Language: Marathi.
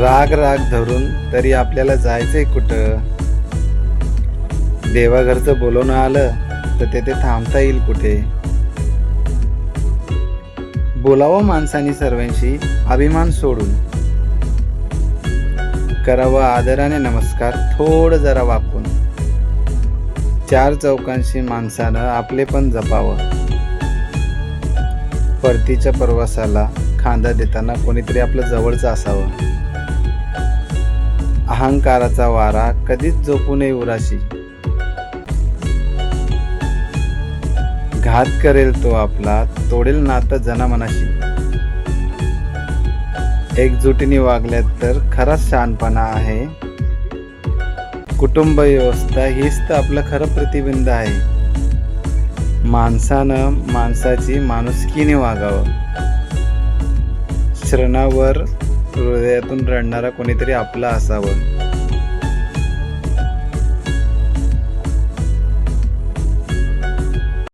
राग राग धरून तरी आपल्याला जायचंय कुठं? देवाघरचं बोलवणं आलं तर तेथे थांबता येईल कुठे? बोलावं माणसानी सर्वांशी अभिमान सोडून, करावं आदराने नमस्कार थोडं जरा वाकून. चार चौकांशी माणसानं आपले पण जपावं. परतीच्या प्रवासाला खांदा देताना कोणीतरी आपलं जवळचं असावं. अहंकाराचा वारा कधीच झोपू नये उराशी. घात करेल तो आपला, तोडेल नातं जनामनाशी. एकजुटीने वागल्यात तर खराच शहाणपणा आहे. कुटुंब व्यवस्था हीच तर आपलं खरं प्रतिबिंब आहे. माणसानं माणसाची माणुसकीने वागावं. क्षणावर हृदयातून रडणारा कोणीतरी आपलं असावं.